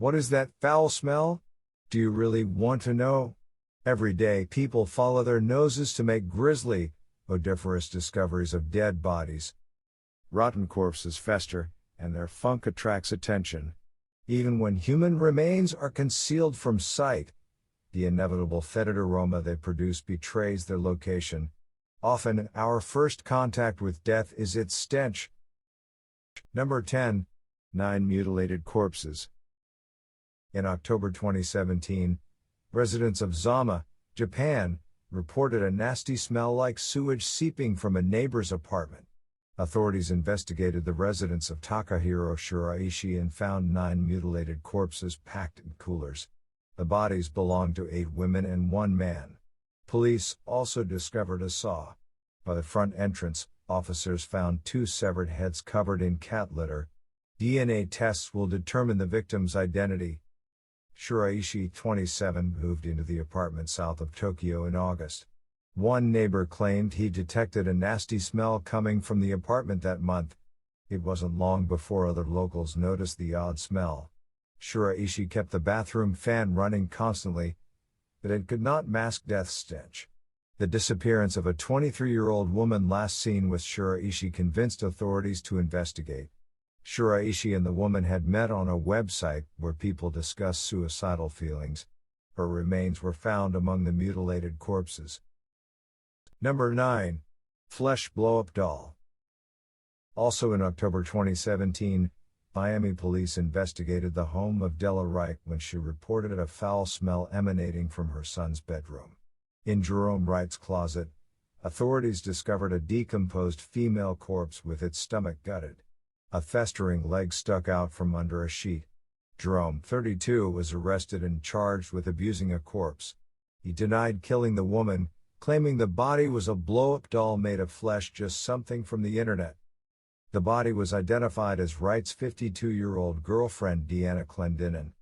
What is that foul smell? Do you really want to know? Every day people follow their noses to make grisly, odoriferous discoveries of dead bodies. Rotten corpses fester, and their funk attracts attention. Even when human remains are concealed from sight, the inevitable fetid aroma they produce betrays their location. Often, our first contact with death is its stench. Number 10. 9 mutilated corpses. In October 2017, residents of Zama, Japan, reported a nasty smell like sewage seeping from a neighbor's apartment. Authorities investigated the residence of Takahiro Shiraishi and found 9 mutilated corpses packed in coolers. The bodies belonged to 8 women and 1 man. Police also discovered a saw. By the front entrance, officers found 2 severed heads covered in cat litter. DNA tests will determine the victim's identity. Shiraishi, 27, moved into the apartment south of Tokyo in August. One neighbor claimed he detected a nasty smell coming from the apartment that month. It wasn't long before other locals noticed the odd smell. Shiraishi kept the bathroom fan running constantly, but it could not mask death's stench. The disappearance of a 23-year-old woman last seen with Shiraishi convinced authorities to investigate. Shiraishi and the woman had met on a website where people discuss suicidal feelings. Her remains were found among the mutilated corpses. Number 9. Flesh blow-up doll. Also in October 2017, Miami police investigated the home of Della Wright when she reported a foul smell emanating from her son's bedroom. In Jerome Wright's closet, authorities discovered a decomposed female corpse with its stomach gutted. A festering leg stuck out from under a sheet. Jerome, 32, was arrested and charged with abusing a corpse. He denied killing the woman, claiming the body was a blow-up doll made of flesh, just something from the internet. The body was identified as Wright's 52-year-old girlfriend Deanna Clendinnen.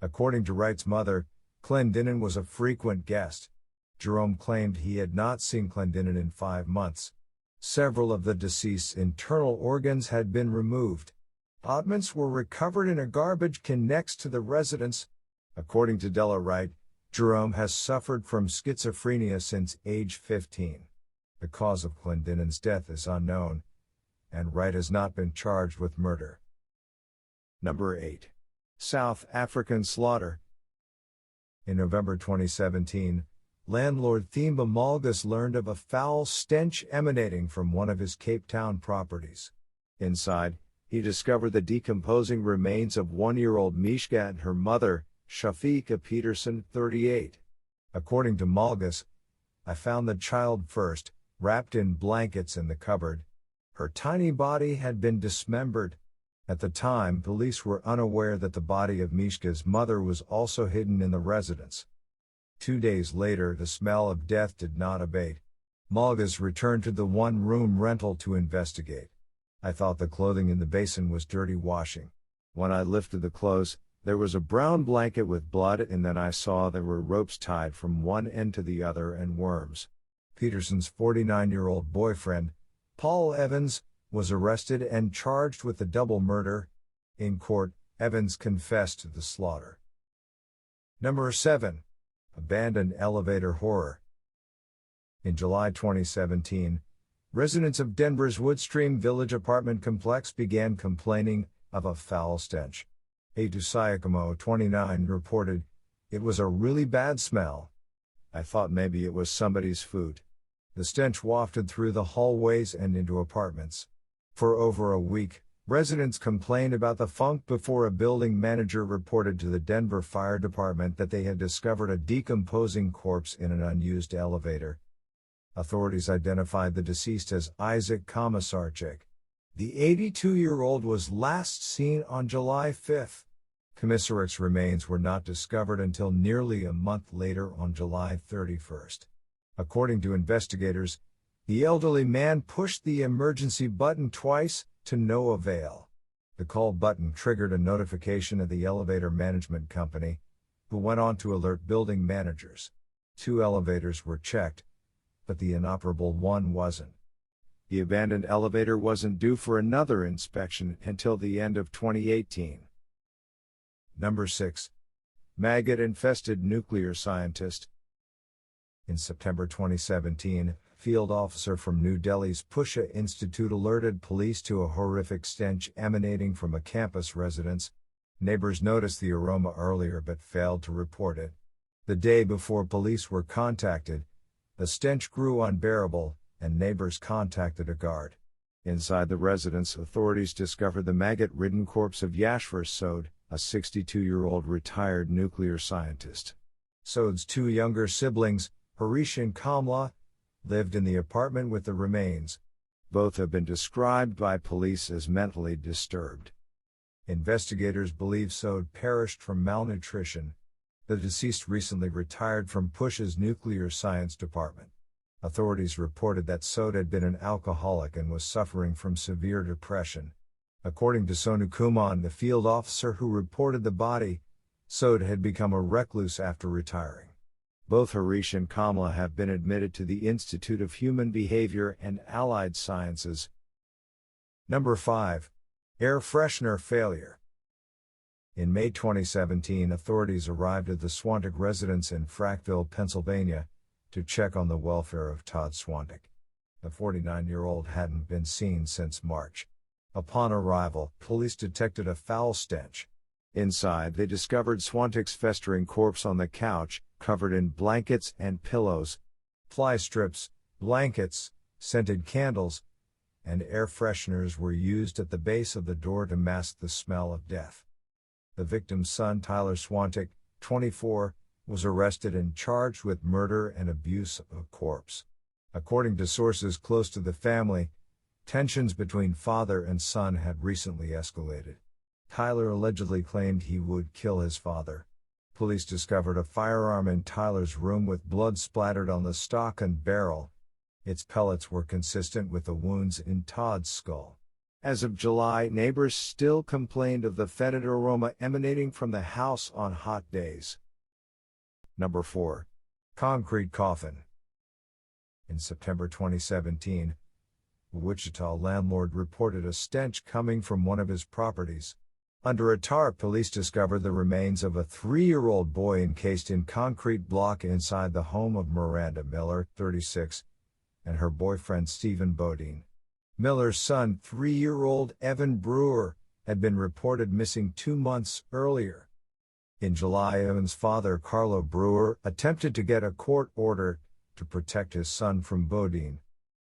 According to Wright's mother, Clendinnen was a frequent guest. Jerome claimed he had not seen Clendinnen in 5 months. Several of the deceased's internal organs had been removed. Oddments were recovered in a garbage can next to the residence. According to Della Wright, Jerome has suffered from schizophrenia since age 15. The cause of Clendinnen's death is unknown, and Wright has not been charged with murder. Number 8. South African slaughter. In November 2017, landlord Themba Malgus learned of a foul stench emanating from one of his Cape Town properties. Inside, he discovered the decomposing remains of 1-year-old Mishka and her mother, Shafika Peterson, 38. According to Malgus, "I found the child first, wrapped in blankets in the cupboard. Her tiny body had been dismembered." At the time, police were unaware that the body of Mishka's mother was also hidden in the residence. 2 days later, the smell of death did not abate. Malgus returned to the one-room rental to investigate. "I thought the clothing in the basin was dirty washing. When I lifted the clothes, there was a brown blanket with blood, and then I saw there were ropes tied from one end to the other and worms." Peterson's 49-year-old boyfriend, Paul Evans, was arrested and charged with the double murder. In court, Evans confessed to the slaughter. Number 7. Abandoned elevator horror. In July 2017, residents of Denver's Woodstream Village apartment complex began complaining of a foul stench. Sayakamo, 29, reported, "It was a really bad smell. I thought maybe it was somebody's food." The stench wafted through the hallways and into apartments. For over a week, residents complained about the funk before a building manager reported to the Denver Fire Department that they had discovered a decomposing corpse in an unused elevator. Authorities identified the deceased as Isaac Komisarczyk. The 82-year-old was last seen on July 5. Komisarczyk's remains were not discovered until nearly a month later on July 31. According to investigators, the elderly man pushed the emergency button twice, to no avail. The call button triggered a notification of the elevator management company, who went on to alert building managers. 2 elevators were checked, but the inoperable one wasn't. The abandoned elevator wasn't due for another inspection until the end of 2018. Number 6. Maggot infested nuclear scientist. In September 2017, field officer from New Delhi's Pusha Institute alerted police to a horrific stench emanating from a campus residence. Neighbors noticed the aroma earlier but failed to report it. The day before police were contacted, the stench grew unbearable, and neighbors contacted a guard. Inside the residence, authorities discovered the maggot-ridden corpse of Yashvar Sod, a 62-year-old retired nuclear scientist. Sod's two younger siblings, Harish and Kamla, lived in the apartment with the remains. Both have been described by police as mentally disturbed. Investigators believe Sod perished from malnutrition. The deceased recently retired from Push's nuclear science department. Authorities reported that Sod had been an alcoholic and was suffering from severe depression. According to Sonu Kuman, the field officer who reported the body, Sod had become a recluse after retiring. Both Harish and Kamla have been admitted to the Institute of Human Behavior and Allied Sciences. Number 5. Air freshener failure. In May 2017, authorities arrived at the Swantic residence in Frackville, Pennsylvania, to check on the welfare of Todd Swantic. The 49-year-old hadn't been seen since March. Upon arrival, police detected a foul stench. Inside, they discovered Swantic's festering corpse on the couch, covered in blankets and pillows. Fly strips, blankets, scented candles, and air fresheners were used at the base of the door to mask the smell of death. The victim's son, Tyler Swantic, 24, was arrested and charged with murder and abuse of a corpse. According to sources close to the family, tensions between father and son had recently escalated. Tyler allegedly claimed he would kill his father. Police discovered a firearm in Tyler's room with blood splattered on the stock and barrel. Its pellets were consistent with the wounds in Todd's skull. As of July, neighbors still complained of the fetid aroma emanating from the house on hot days. Number 4. Concrete coffin. In September 2017, a Wichita landlord reported a stench coming from one of his properties. Under a tarp, police discovered the remains of a 3-year-old boy encased in concrete block inside the home of Miranda Miller, 36, and her boyfriend Stephen Bodine. Miller's son, 3-year-old Evan Brewer, had been reported missing 2 months earlier. In July, Evan's father, Carlo Brewer, attempted to get a court order to protect his son from Bodine.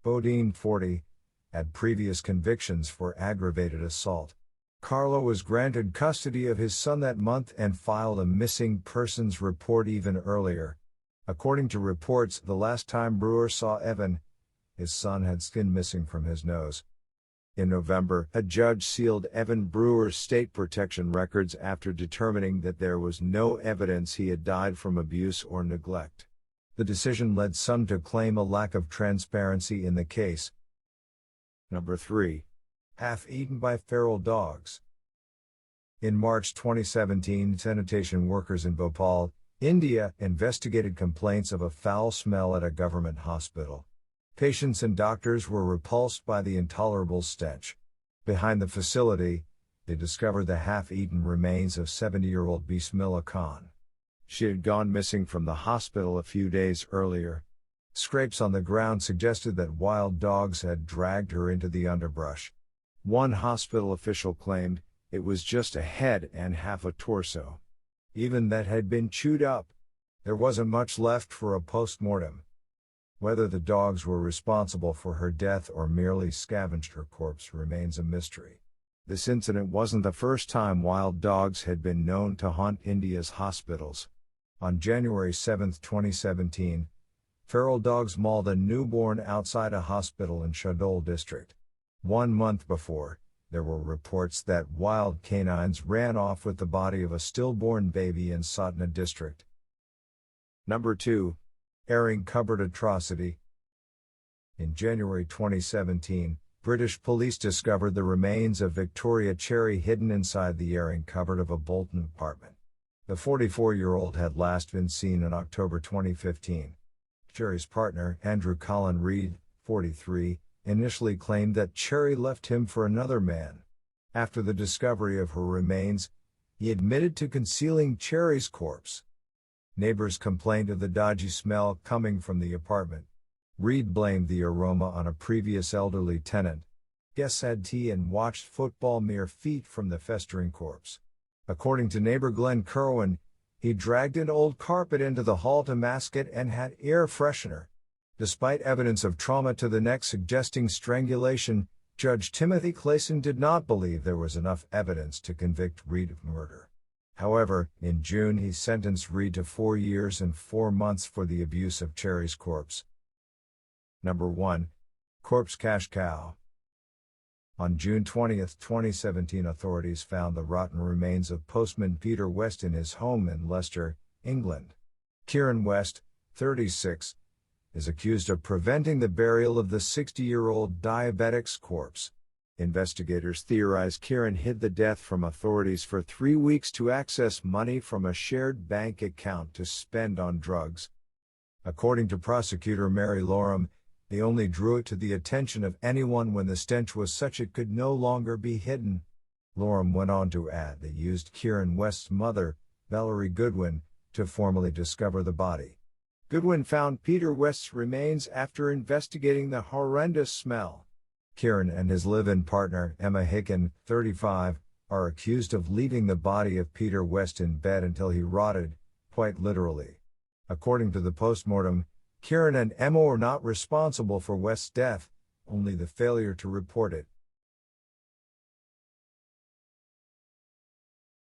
Bodine, 40, had previous convictions for aggravated assault. Carlo was granted custody of his son that month and filed a missing persons report even earlier. According to reports, the last time Brewer saw Evan, his son had skin missing from his nose. In November, a judge sealed Evan Brewer's state protection records after determining that there was no evidence he had died from abuse or neglect. The decision led some to claim a lack of transparency in the case. Number 3. Half-eaten by feral dogs. In March 2017, sanitation workers in Bhopal, India, investigated complaints of a foul smell at a government hospital. Patients and doctors were repulsed by the intolerable stench. Behind the facility, they discovered the half-eaten remains of 70-year-old Bismillah Khan. She had gone missing from the hospital a few days earlier. Scrapes on the ground suggested that wild dogs had dragged her into the underbrush. One hospital official claimed it was just a head and half a torso. Even that had been chewed up. There wasn't much left for a post-mortem. Whether the dogs were responsible for her death or merely scavenged her corpse remains a mystery. This incident wasn't the first time wild dogs had been known to haunt India's hospitals. On January 7, 2017, feral dogs mauled a newborn outside a hospital in Shahdol district. 1 month before, there were reports that wild canines ran off with the body of a stillborn baby in Satna district. Number 2. Airing cupboard atrocity. In January 2017, British police discovered the remains of Victoria Cherry hidden inside the airing cupboard of a Bolton apartment. The 44-year-old had last been seen in October 2015. Cherry's partner, Andrew Colin Reed, 43, initially claimed that Cherry left him for another man. After the discovery of her remains, he admitted to concealing Cherry's corpse. Neighbors complained of the dodgy smell coming from the apartment. Reed blamed the aroma on a previous elderly tenant. Guests had tea and watched football mere feet from the festering corpse. According to neighbor Glenn Kerwin, he dragged an old carpet into the hall to mask it and had air freshener. Despite evidence of trauma to the neck suggesting strangulation, Judge Timothy Clayson did not believe there was enough evidence to convict Reed of murder. However, in June he sentenced Reed to 4 years and 4 months for the abuse of Cherry's corpse. Number 1. Corpse Cash Cow. On June 20, 2017, authorities found the rotten remains of postman Peter West in his home in Leicester, England. Kieran West, 36, is accused of preventing the burial of the 60-year-old diabetic's corpse. Investigators theorize Kieran hid the death from authorities for 3 weeks to access money from a shared bank account to spend on drugs. According to prosecutor Mary Loram, they only drew it to the attention of anyone when the stench was such it could no longer be hidden. Loram went on to add they used Kieran West's mother, Valerie Goodwin, to formally discover the body. Goodwin found Peter West's remains after investigating the horrendous smell. Kieran and his live-in partner, Emma Hicken, 35, are accused of leaving the body of Peter West in bed until he rotted, quite literally. According to the postmortem, Kieran and Emma were not responsible for West's death, only the failure to report it.